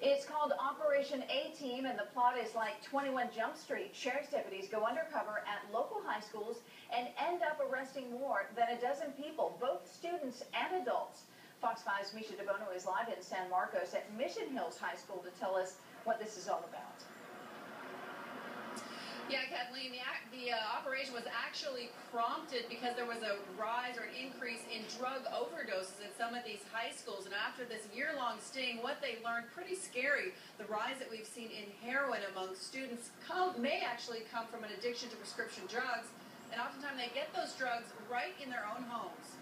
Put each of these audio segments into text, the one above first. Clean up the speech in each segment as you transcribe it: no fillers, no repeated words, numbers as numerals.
It's called Operation A-Team, and the plot is like 21 Jump Street. Sheriff's deputies go undercover at local high schools and end up arresting more than a dozen people, both students and adults. Fox 5's Misha DeBono is live in San Marcos at Mission Hills High School to tell us what this is all about. Yeah, Kathleen, the operation was actually prompted because there was a rise or an increase in drug overdoses at some of these high schools. And after this year-long sting, what they learned, pretty scary, the rise that we've seen in heroin among students may actually come from an addiction to prescription drugs. And oftentimes they get those drugs right in their own homes.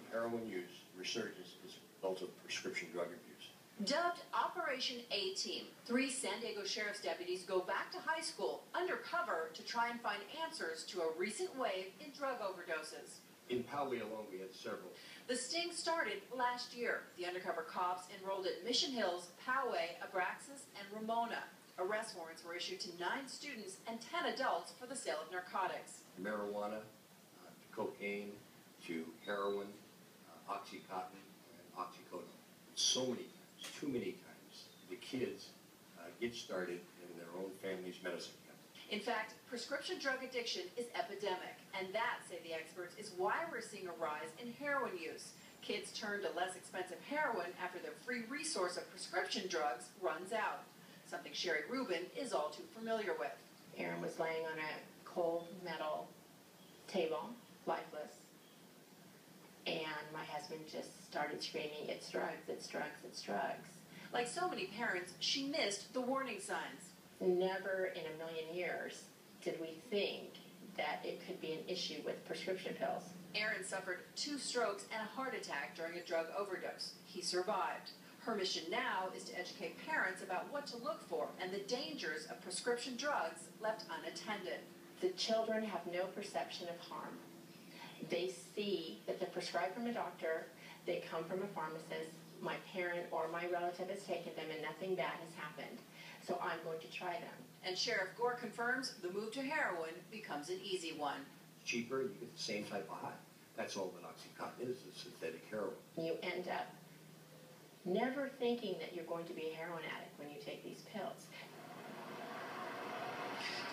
Heroin use resurgence is a result of prescription drug abuse. Dubbed Operation A-Team, 3 San Diego Sheriff's deputies go back to high school undercover to try and find answers to a recent wave in drug overdoses. In Poway alone, we had several. The sting started last year. The undercover cops enrolled at Mission Hills, Poway, Abraxas, and Ramona. Arrest warrants were issued to 9 students and 10 adults for the sale of narcotics. Marijuana, to cocaine, to heroin, Oxycontin, and oxycodone. So many times, too many times, the kids get started in their own family's medicine cabinet. In fact, prescription drug addiction is epidemic, and that, say the experts, is why we're seeing a rise in heroin use. Kids turn to less expensive heroin after their free resource of prescription drugs runs out, something Sherry Rubin is all too familiar with. Aaron was laying on a cold metal table, lifeless, and my husband just started screaming, "It's drugs, it's drugs, it's drugs." Like so many parents, she missed the warning signs. Never in a million years did we think that it could be an issue with prescription pills. Aaron suffered 2 strokes and a heart attack during a drug overdose. He survived. Her mission now is to educate parents about what to look for and the dangers of prescription drugs left unattended. The children have no perception of harm. They see that they're prescribed from a doctor, they come from a pharmacist, my parent or my relative has taken them and nothing bad has happened. So I'm going to try them. And Sheriff Gore confirms the move to heroin becomes an easy one. Cheaper, you get the same type of high. That's all that Oxycontin is synthetic heroin. You end up never thinking that you're going to be a heroin addict when you take these pills.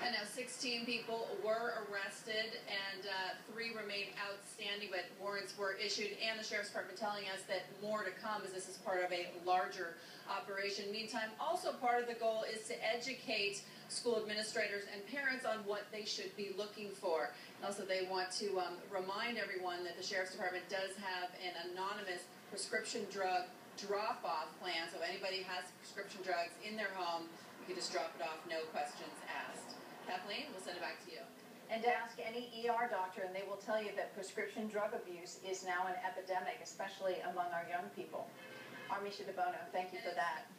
And now 16 people were arrested and 3 remain outstanding, but warrants were issued, and the Sheriff's Department telling us that more to come as this is part of a larger operation. Meantime, also part of the goal is to educate school administrators and parents on what they should be looking for. And also they want to remind everyone that the Sheriff's Department does have an anonymous prescription drug drop-off plan, so if anybody has prescription drugs in their home, you can just drop it off, no questions asked. Kathleen, we'll send it back to you. And ask any ER doctor, and they will tell you that prescription drug abuse is now an epidemic, especially among our young people. Misha DeBono, thank you for that.